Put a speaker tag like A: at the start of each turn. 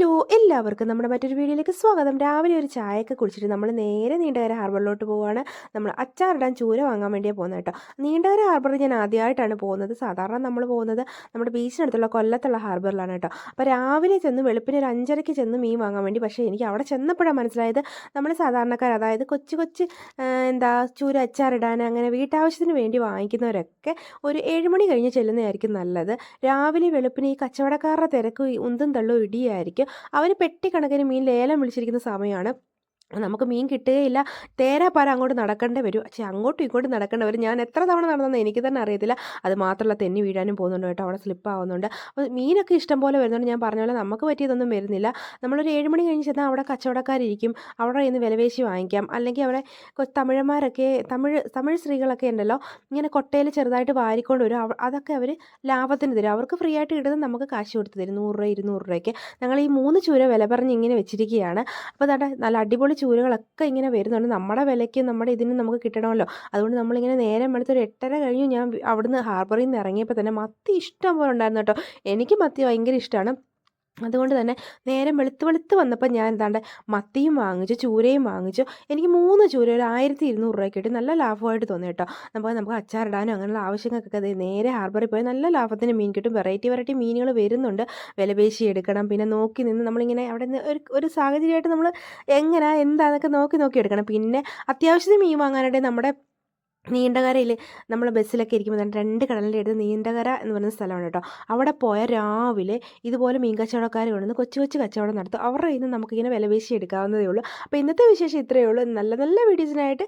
A: Hello എല്ലാവർക്കും നമ്മുടെ മറ്റൊരു വീഡിയോയിലേക്ക് സ്വാഗതം. രാവിലെ ഒരു ചായയൊക്കെ കുടിച്ചിട്ട് നമ്മൾ നേരെ നീണ്ടകര ഹാർബറിലോട്ട് പോവുകയാണ്. നമ്മൾ അച്ചാറിടാൻ ചൂര വാങ്ങാൻ വേണ്ടിയാണ് പോകുന്നത് കേട്ടോ. നീണ്ടകര ഹാർബറിൽ ഞാൻ ആദ്യമായിട്ടാണ് പോകുന്നത്. സാധാരണ നമ്മൾ പോകുന്നത് നമ്മുടെ ബീച്ചിനടുത്തുള്ള കൊല്ലത്തുള്ള ഹാർബറിലാണ് കേട്ടോ. അപ്പോൾ രാവിലെ ചെന്ന് വെളുപ്പിന് ഒരു 5:30 ചെന്ന് മീൻ വാങ്ങാൻ വേണ്ടി. പക്ഷേ എനിക്ക് അവിടെ ചെന്നപ്പോഴാണ് മനസ്സിലായത് നമ്മൾ സാധാരണക്കാർ, അതായത് കൊച്ചു കൊച്ചു ചൂര അച്ചാറിടാൻ അങ്ങനെ വീട്ടാവശ്യത്തിന് വേണ്ടി വാങ്ങിക്കുന്നവരൊക്കെ ഒരു 7 മണി കഴിഞ്ഞ് ചെല്ലുന്നതായിരിക്കും നല്ലത്. രാവിലെ വെളുപ്പിന് ഈ കച്ചവടക്കാരുടെ തിരക്ക് ഉന്തും തള്ളും ഇടിയായിരിക്കും. അവർ പെട്ടിക്കണക്കിന് മീൻ ലേലം വിളിച്ചിരിക്കുന്ന സമയമാണ്. നമുക്ക് മീൻ കിട്ടുകയില്ല. തേരാപ്പാര അങ്ങോട്ട് നടക്കേണ്ടി വരും. പക്ഷേ അങ്ങോട്ടും ഇങ്ങോട്ടും നടക്കേണ്ടി വരും. ഞാൻ എത്ര തവണ നടന്നെന്ന് എനിക്ക് തന്നെ അറിയത്തില്ല. അത് മാത്രമല്ല തെന്നി വീഴാനും പോകുന്നുണ്ട് കേട്ടോ, അവിടെ സ്ലിപ്പാവുന്നുണ്ട്. അപ്പോൾ മീനൊക്കെ ഇഷ്ടം പോലെ വരുന്നുണ്ട്. ഞാൻ പറഞ്ഞ പോലെ നമുക്ക് പറ്റിയതൊന്നും വരുന്നില്ല. നമ്മളൊരു 7 മണി കഴിഞ്ഞ് ചെന്നാൽ അവിടെ കച്ചവടക്കാരിരിക്കും. അവിടെ നിന്ന് വിലപേശി വാങ്ങിക്കാം. അല്ലെങ്കിൽ അവിടെ തമിഴന്മാരൊക്കെ തമിഴ് സ്ത്രീകളൊക്കെ ഉണ്ടല്ലോ, ഇങ്ങനെ കൊട്ടയിൽ ചെറുതായിട്ട് വാരിക്കൊണ്ട് വരും. അതൊക്കെ അവർ ലാഭത്തിന് തരും. അവർക്ക് ഫ്രീ ആയിട്ട് കിട്ടുന്നത് നമുക്ക് കാശ് കൊടുത്ത് തരും. 100 രൂപ 200 രൂപയ്ക്ക്. ഞങ്ങൾ ഈ 3 ചൂര വില പറഞ്ഞ് ഇങ്ങനെ വെച്ചിരിക്കുകയാണ്. അപ്പോൾ അതാ നല്ല അടിപൊളി ചൂരകളൊക്കെ ഇങ്ങനെ വരുന്നുണ്ട്. നമ്മുടെ വിലയ്ക്ക് നമ്മുടെ ഇതിന് നമുക്ക് കിട്ടണമല്ലോ. അതുകൊണ്ട് നമ്മളിങ്ങനെ നേരം വെളുത്തൊരു 8:30 കഴിഞ്ഞു ഞാൻ അവിടുന്ന് ഹാർബറിൽ നിന്ന് ഇറങ്ങിയപ്പോൾ തന്നെ മത്തി ഇഷ്ടം പോലെ ഉണ്ടായിരുന്നു കേട്ടോ. എനിക്ക് മത്തി ഭയങ്കര ഇഷ്ടമാണ്. അതുകൊണ്ട് തന്നെ നേരം വെളുത്ത് വന്നപ്പോൾ ഞാൻ എന്താണ്ട് മത്തിയും വാങ്ങിച്ചു, ചൂരയും വാങ്ങിച്ചു. എനിക്ക് 3 ചൂര ഒരു 1200 രൂപയ്ക്ക് കിട്ടി. നല്ല ലാഭമായിട്ട് തോന്നി കേട്ടോ. നമുക്ക് അച്ചാറിടാനും അങ്ങനെയുള്ള ആവശ്യങ്ങൾക്കൊക്കെ നേരെ ഹാർബറിൽ പോയി നല്ല ലാഭത്തിന് മീൻ കിട്ടും. വെറൈറ്റി മീനുകൾ വരുന്നുണ്ട്. വിലപേശി എടുക്കണം. പിന്നെ നോക്കി നിന്ന് നമ്മളിങ്ങനെ അവിടെ നിന്ന് ഒരു സാഹചര്യമായിട്ട് നമ്മൾ എന്താണെന്നൊക്കെ നോക്കി എടുക്കണം. പിന്നെ അത്യാവശ്യത്തിന് മീൻ വാങ്ങാനായിട്ട് നമ്മുടെ നീണ്ടകരയിൽ നമ്മൾ ബസ്സിലൊക്കെ ഇരിക്കുമ്പോൾ തന്നെ 2 കടലിൻ്റെ അടുത്ത് നീണ്ടകര എന്ന് പറയുന്ന സ്ഥലമാണ് കേട്ടോ. അവിടെ പോയാൽ രാവിലെ ഇതുപോലെ മീൻ കച്ചവടക്കാർ കൊണ്ടുവന്ന് കൊച്ചു കച്ചവടം നടത്തും. അവരുടെ കയ്യിൽ നിന്ന് നമുക്കിങ്ങനെ വിലപേശി എടുക്കാവുന്നതേ ഉള്ളൂ. അപ്പോൾ ഇന്നത്തെ വിശേഷം ഇത്രയേ ഉള്ളൂ. നല്ല വീഡിയോസിനായിട്ട്